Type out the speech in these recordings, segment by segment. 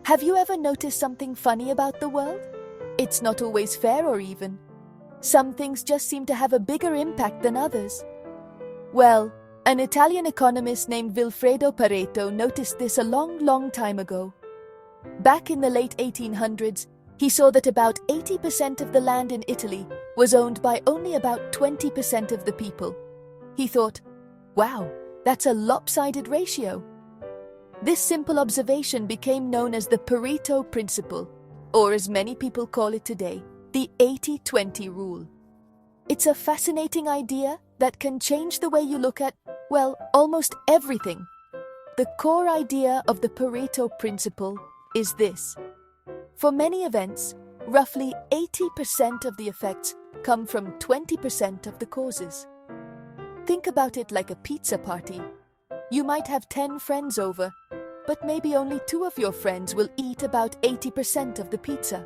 Have you ever noticed something funny about the world? It's not always fair or even. Some things just seem to have a bigger impact than others. Well, an Italian economist named Vilfredo Pareto noticed this a long time ago. Back in the late 1800s, he saw that about 80% of the land in Italy was owned by only about 20% of the people. He thought, wow, that's a lopsided ratio. This simple observation became known as the Pareto principle, or as many people call it today, the 80-20 rule. It's a fascinating idea that can change the way you look at, well, almost everything. The core idea of the Pareto principle is this. For many events, roughly 80% of the effects come from 20% of the causes. Think about it like a pizza party. You might have 10 friends over, but maybe only 2 of your friends will eat about 80% of the pizza.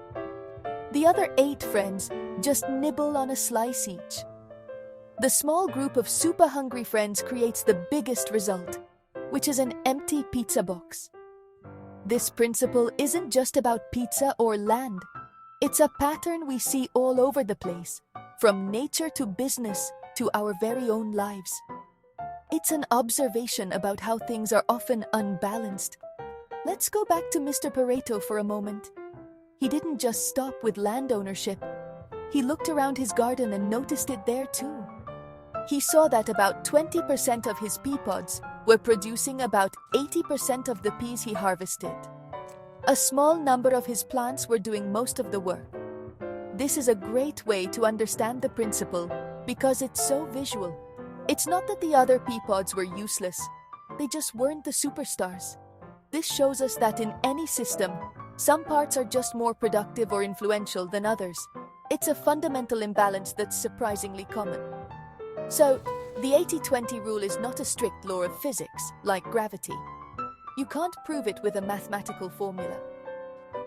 The other 8 friends just nibble on a slice each. The small group of super hungry friends creates the biggest result, which is an empty pizza box. This principle isn't just about pizza or land. It's a pattern we see all over the place, from nature to business to our very own lives. It's an observation about how things are often unbalanced. Let's go back to Mr. Pareto for a moment. He didn't just stop with land ownership. He looked around his garden and noticed it there too. He saw that about 20% of his pea pods were producing about 80% of the peas he harvested. A small number of his plants were doing most of the work. This is a great way to understand the principle because it's so visual. It's not that the other pea pods were useless. They just weren't the superstars. This shows us that in any system, some parts are just more productive or influential than others. It's a fundamental imbalance that's surprisingly common. So, the 80-20 rule is not a strict law of physics, like gravity. You can't prove it with a mathematical formula.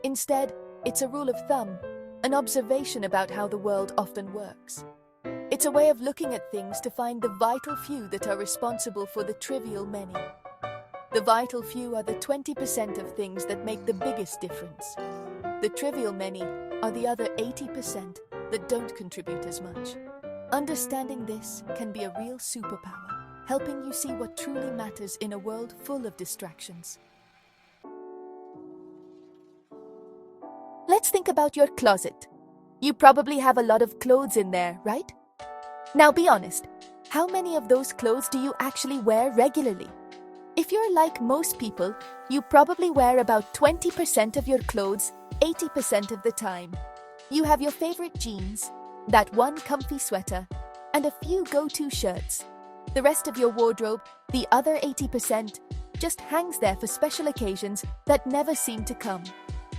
Instead, it's a rule of thumb, an observation about how the world often works. It's a way of looking at things to find the vital few that are responsible for the trivial many. The vital few are the 20% of things that make the biggest difference. The trivial many are the other 80% that don't contribute as much. Understanding this can be a real superpower, helping you see what truly matters in a world full of distractions. Let's think about your closet. You probably have a lot of clothes in there, right? Now be honest, how many of those clothes do you actually wear regularly? If you're like most people, you probably wear about 20% of your clothes 80% of the time. You have your favorite jeans, that one comfy sweater, and a few go-to shirts. The rest of your wardrobe, the other 80%, just hangs there for special occasions that never seem to come.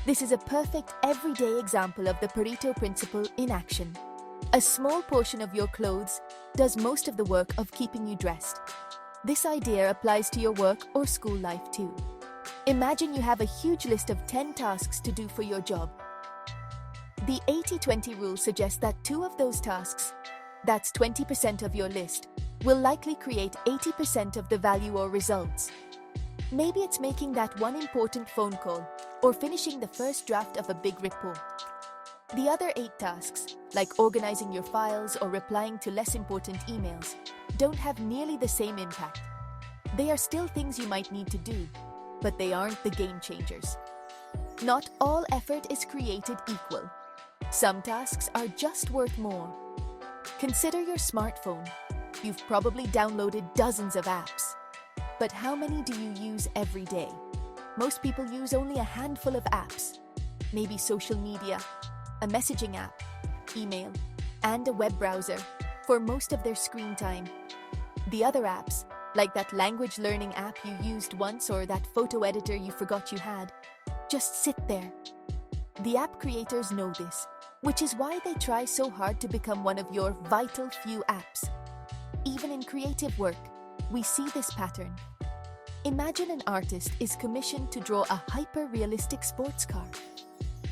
This is a perfect everyday example of the Pareto principle in action. A small portion of your clothes does most of the work of keeping you dressed. This idea applies to your work or school life too. Imagine you have a huge list of 10 tasks to do for your job. The 80-20 rule suggests that 2 of those tasks, that's 20% of your list, will likely create 80% of the value or results. Maybe it's making that one important phone call or finishing the first draft of a big report. The other 8 tasks, like organizing your files or replying to less important emails, don't have nearly the same impact. They are still things you might need to do, but they aren't the game changers. Not all effort is created equal. Some tasks are just worth more. Consider your smartphone. You've probably downloaded dozens of apps. But how many do you use every day? Most people use only a handful of apps. Maybe social media, a messaging app, email, and a web browser for most of their screen time. The other apps, like that language learning app you used once or that photo editor you forgot you had, just sit there. The app creators know this, which is why they try so hard to become one of your vital few apps. Even in creative work, we see this pattern. Imagine an artist is commissioned to draw a hyper-realistic sports car.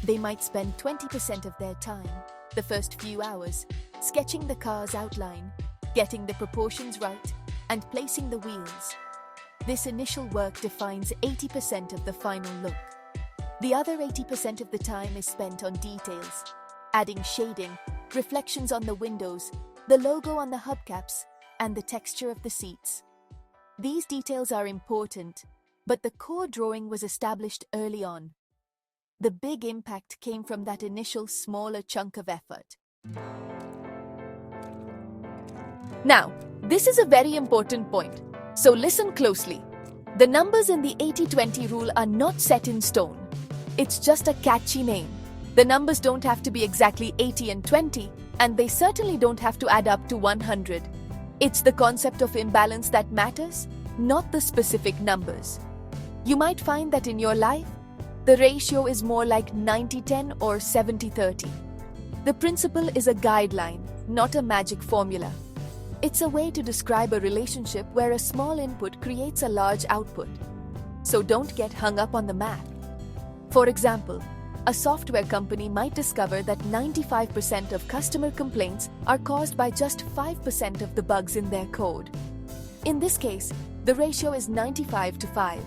They might spend 20% of their time, the first few hours, sketching the car's outline, getting the proportions right, and placing the wheels. This initial work defines 80% of the final look. The other 80% of the time is spent on details, adding shading, reflections on the windows, the logo on the hubcaps, and the texture of the seats. These details are important, but the core drawing was established early on. The big impact came from that initial smaller chunk of effort. Now, this is a very important point, so listen closely. The numbers in the 80-20 rule are not set in stone. It's just a catchy name. The numbers don't have to be exactly 80 and 20, and they certainly don't have to add up to 100. It's the concept of imbalance that matters, not the specific numbers. You might find that in your life, the ratio is more like 90-10 or 70-30. The principle is a guideline, not a magic formula. It's a way to describe a relationship where a small input creates a large output. So don't get hung up on the math. For example, a software company might discover that 95% of customer complaints are caused by just 5% of the bugs in their code. In this case, the ratio is 95-5.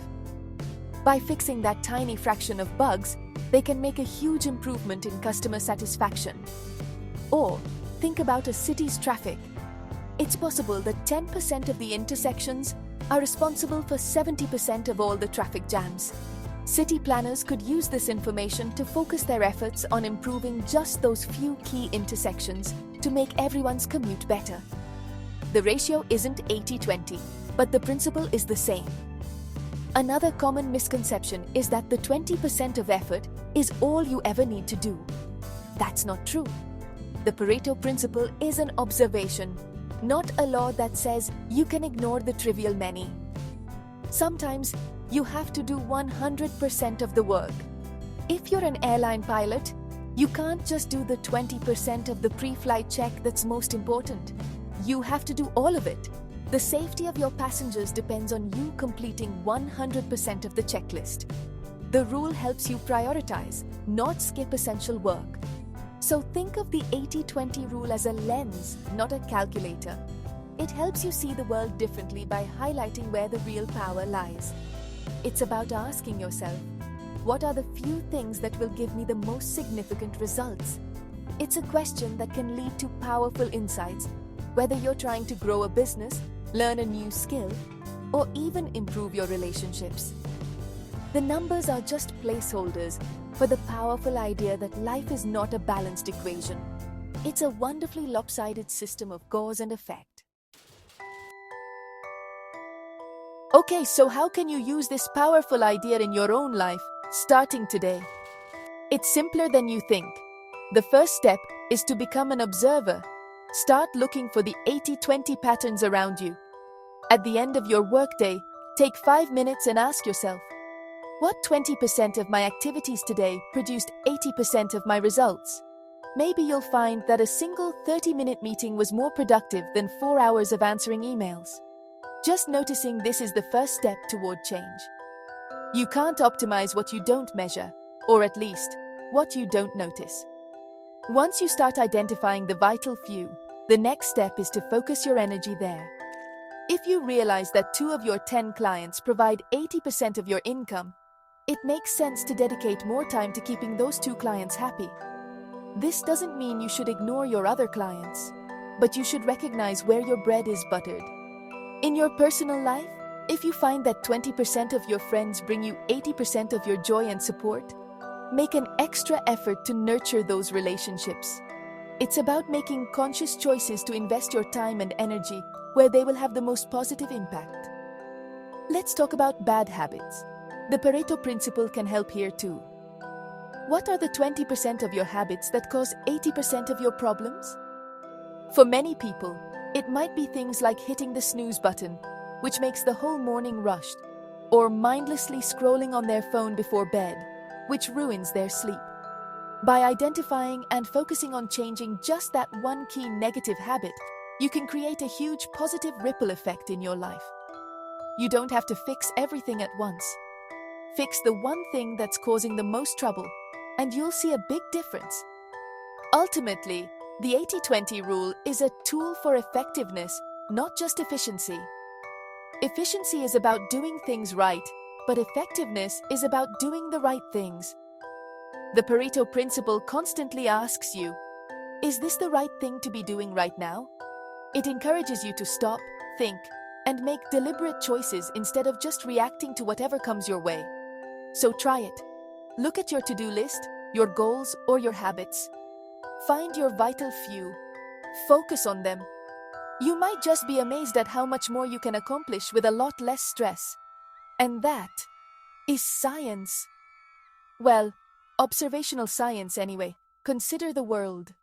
By fixing that tiny fraction of bugs, they can make a huge improvement in customer satisfaction. Or, think about a city's traffic. It's possible that 10% of the intersections are responsible for 70% of all the traffic jams. City planners could use this information to focus their efforts on improving just those few key intersections to make everyone's commute better. The ratio isn't 80-20, but the principle is the same. Another common misconception is that the 20% of effort is all you ever need to do. That's not true. The Pareto principle is an observation, not a law that says you can ignore the trivial many. Sometimes, you have to do 100% of the work. If you're an airline pilot, you can't just do the 20% of the pre-flight check that's most important. You have to do all of it. The safety of your passengers depends on you completing 100% of the checklist. The rule helps you prioritize, not skip essential work. So think of the 80-20 rule as a lens, not a calculator. It helps you see the world differently by highlighting where the real power lies. It's about asking yourself, what are the few things that will give me the most significant results? It's a question that can lead to powerful insights, whether you're trying to grow a business, learn a new skill, or even improve your relationships. The numbers are just placeholders for the powerful idea that life is not a balanced equation. It's a wonderfully lopsided system of cause and effect. Okay, so how can you use this powerful idea in your own life, starting today? It's simpler than you think. The first step is to become an observer. Start looking for the 80-20 patterns around you. At the end of your workday, take 5 minutes and ask yourself, what 20% of my activities today produced 80% of my results? Maybe you'll find that a single 30-minute meeting was more productive than 4 hours of answering emails. Just noticing this is the first step toward change. You can't optimize what you don't measure, or at least, what you don't notice. Once you start identifying the vital few, the next step is to focus your energy there. If you realize that 2 of your 10 clients provide 80% of your income, it makes sense to dedicate more time to keeping those 2 clients happy. This doesn't mean you should ignore your other clients, but you should recognize where your bread is buttered. In your personal life, if you find that 20% of your friends bring you 80% of your joy and support, make an extra effort to nurture those relationships. It's about making conscious choices to invest your time and energy where they will have the most positive impact. Let's talk about bad habits. The Pareto principle can help here too. What are the 20% of your habits that cause 80% of your problems? For many people, it might be things like hitting the snooze button, which makes the whole morning rushed, or mindlessly scrolling on their phone before bed, which ruins their sleep. By identifying and focusing on changing just that one key negative habit, you can create a huge positive ripple effect in your life. You don't have to fix everything at once. Fix the one thing that's causing the most trouble, and you'll see a big difference. Ultimately, the 80-20 rule is a tool for effectiveness, not just efficiency. Efficiency is about doing things right, but effectiveness is about doing the right things, The Pareto principle constantly asks you, is this the right thing to be doing right now? It encourages you to stop, think, and make deliberate choices instead of just reacting to whatever comes your way. So try it. Look at your to-do list, your goals, or your habits. Find your vital few. Focus on them. You might just be amazed at how much more you can accomplish with a lot less stress. And that is science. Well, observational science anyway. Consider the world.